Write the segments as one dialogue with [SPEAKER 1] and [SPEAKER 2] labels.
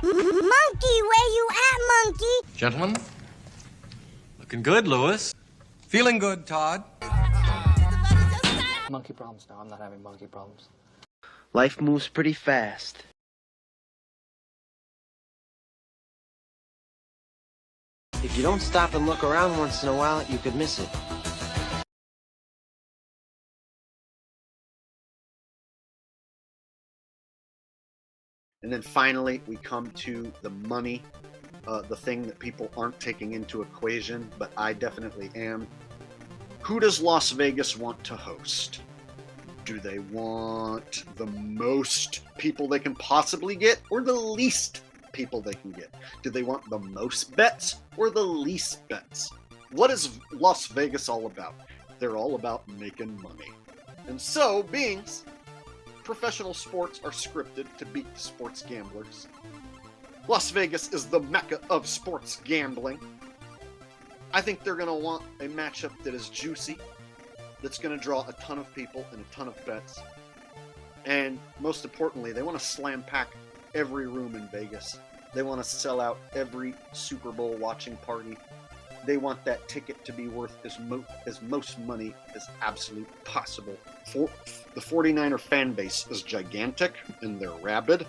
[SPEAKER 1] Monkey, where you at, monkey?
[SPEAKER 2] Gentlemen, looking good, Lewis.
[SPEAKER 3] Feeling good, Todd.
[SPEAKER 4] Monkey problems? No, I'm not having monkey problems.
[SPEAKER 5] Life moves pretty fast. If you don't stop and look around once in a while, you could miss it.
[SPEAKER 6] And then finally, we come to the money, the thing that people aren't taking into equation, but I definitely am. Who does Las Vegas want to host? Do they want the most people they can possibly get, or the least people they can get? Do they want the most bets or the least bets? What is Las Vegas all about? They're all about making money. And so, beings, professional sports are scripted to beat the sports gamblers. Las Vegas is the mecca of sports gambling. I think they're going to want a matchup that is juicy, that's going to draw a ton of people and a ton of bets. And most importantly, they want to slam pack every room in Vegas. They want to sell out every Super Bowl watching party. They want that ticket to be worth as most money as absolutely possible. The 49er fan base is gigantic and they're rabid.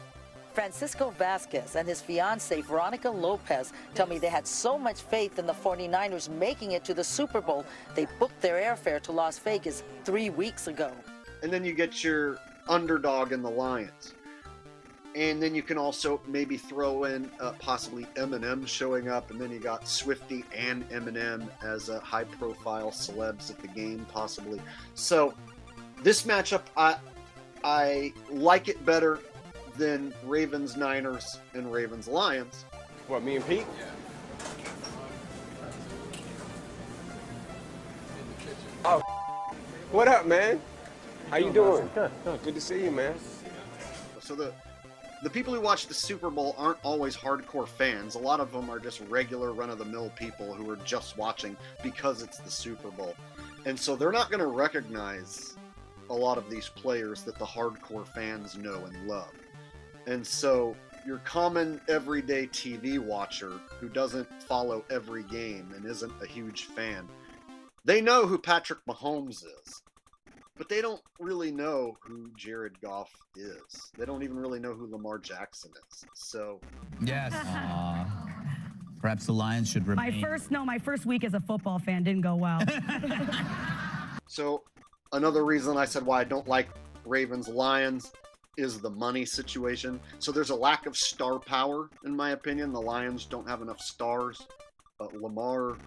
[SPEAKER 7] Francisco Vasquez and his fiancée Veronica Lopez tell me they had so much faith in the 49ers making it to the Super Bowl, they booked their airfare to Las Vegas 3 weeks ago.
[SPEAKER 6] And then you get your underdog in the Lions. And then you can also maybe throw in possibly Eminem showing up, and then you got Swiftie and Eminem as high-profile celebs at the game, possibly. So this matchup, I like it better than Ravens-Niners and Ravens-Lions.
[SPEAKER 8] What, me and Pete? Oh, what up, man? How you doing? Good to see you, man.
[SPEAKER 6] So the people who watch the Super Bowl aren't always hardcore fans. A lot of them are just regular run-of-the-mill people who are just watching because it's the Super Bowl. And so they're not going to recognize a lot of these players that the hardcore fans know and love. And so your common everyday TV watcher who doesn't follow every game and isn't a huge fan, they know who Patrick Mahomes is, but they don't really know who Jared Goff is. They don't even really know who Lamar Jackson is. So
[SPEAKER 9] yes, perhaps the Lions should remain.
[SPEAKER 10] My first week as a football fan didn't go well.
[SPEAKER 6] So another reason I said why I don't like Ravens-Lions is the money situation. So there's a lack of star power, in my opinion. The Lions don't have enough stars. Lamar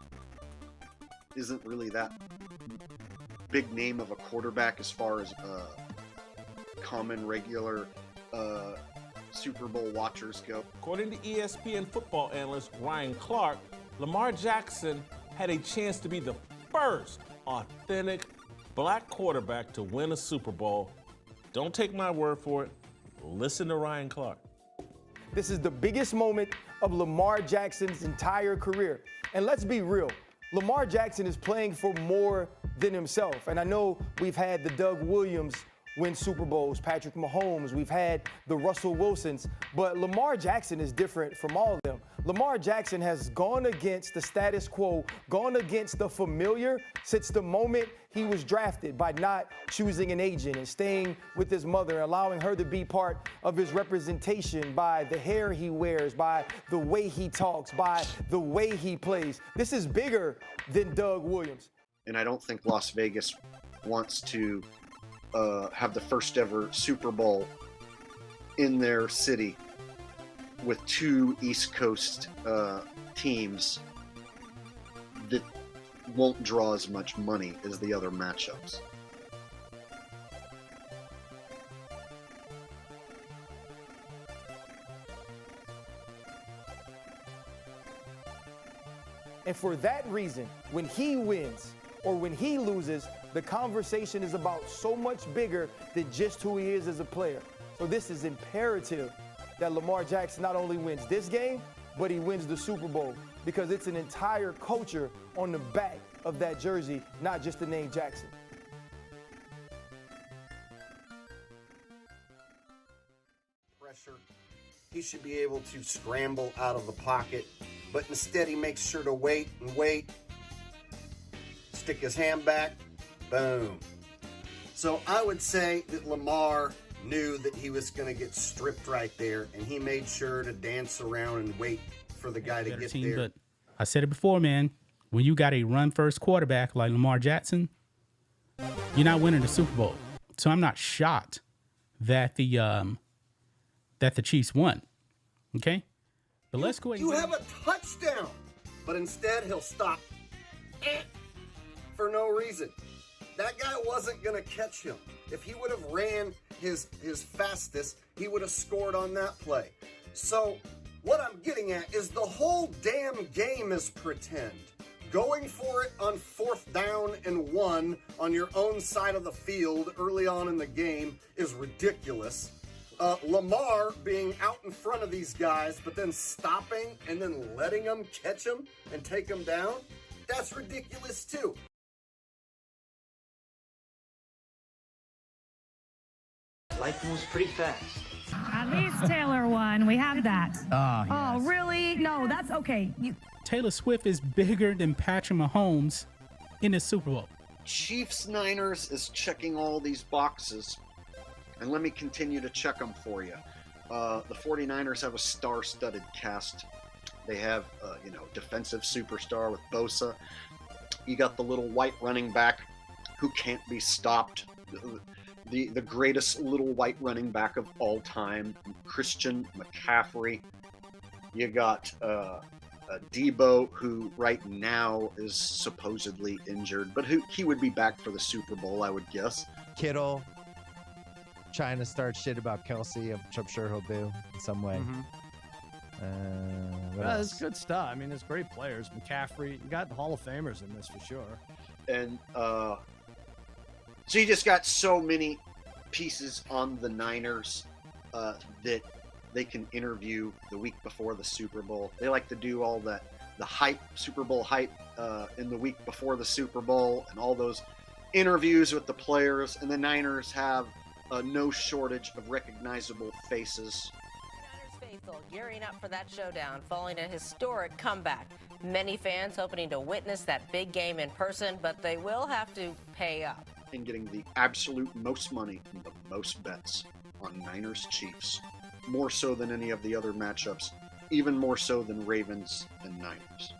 [SPEAKER 6] isn't really that big name of a quarterback as far as common, regular Super Bowl watchers go.
[SPEAKER 11] According to ESPN football analyst Ryan Clark, Lamar Jackson had a chance to be the first authentic black quarterback to win a Super Bowl. Don't take my word for it. Listen to Ryan Clark.
[SPEAKER 12] This is the biggest moment of Lamar Jackson's entire career. And let's be real, Lamar Jackson is playing for more than himself. And I know we've had the Doug Williams win Super Bowls, Patrick Mahomes, we've had the Russell Wilsons, but Lamar Jackson is different from all of them. Lamar Jackson has gone against the status quo, gone against the familiar since the moment he was drafted by not choosing an agent and staying with his mother, allowing her to be part of his representation by the hair he wears, by the way he talks, by the way he plays. This is bigger than Doug Williams.
[SPEAKER 6] And I don't think Las Vegas wants to have the first ever Super Bowl in their city with two East Coast teams that won't draw as much money as the other matchups.
[SPEAKER 12] And for that reason, when he wins or when he loses, the conversation is about so much bigger than just who he is as a player. So this is imperative that Lamar Jackson not only wins this game, but he wins the Super Bowl, because it's an entire culture on the back of that jersey, not just the name Jackson.
[SPEAKER 3] Pressure
[SPEAKER 13] he should be able to scramble out of the pocket, but instead he makes sure to wait and wait, stick his hand back, boom. So I would say that Lamar knew that he was going to get stripped right there, and he made sure to dance around and wait for the guy to get there.
[SPEAKER 14] But I said it before, man. When you got a run-first quarterback like Lamar Jackson, you're not winning the Super Bowl. So I'm not shocked that the Chiefs won. Okay, but let's go ahead.
[SPEAKER 13] You have a touchdown, but instead he'll stop for no reason. That guy wasn't going to catch him. If he would have ran his fastest, he would have scored on that play. So what I'm getting at is the whole damn game is pretend. Going for it on 4th down and 1 on your own side of the field early on in the game is ridiculous. Lamar being out in front of these guys, but then stopping and then letting them catch him and take him down, that's ridiculous too.
[SPEAKER 5] Life moves pretty fast.
[SPEAKER 10] At least Taylor won. We have that.
[SPEAKER 9] Oh,
[SPEAKER 10] Oh,
[SPEAKER 9] yes.
[SPEAKER 10] really? No, that's okay.
[SPEAKER 14] Taylor Swift is bigger than Patrick Mahomes in the Super Bowl.
[SPEAKER 6] Chiefs Niners is checking all these boxes, and let me continue to check them for you. The 49ers have a star-studded cast. They have, defensive superstar with Bosa. You got the little white running back who can't be stopped. The greatest little white running back of all time, Christian McCaffrey. You got Debo, who right now is supposedly injured, but he would be back for the Super Bowl, I would guess.
[SPEAKER 15] Kittle trying to start shit about Kelsey, which I'm sure he'll do in some way.
[SPEAKER 16] That's good stuff. I mean, there's great players. McCaffrey, you got the Hall of Famers in this for sure.
[SPEAKER 6] And so you just got so many pieces on the Niners that they can interview the week before the Super Bowl. They like to do all the hype, Super Bowl hype in the week before the Super Bowl and all those interviews with the players. And the Niners have no shortage of recognizable faces.
[SPEAKER 17] Niners faithful gearing up for that showdown following a historic comeback. Many fans hoping to witness that big game in person, but they will have to pay up.
[SPEAKER 6] And getting the absolute most money and the most bets on Niners Chiefs. More so than any of the other matchups, even more so than Ravens and Niners.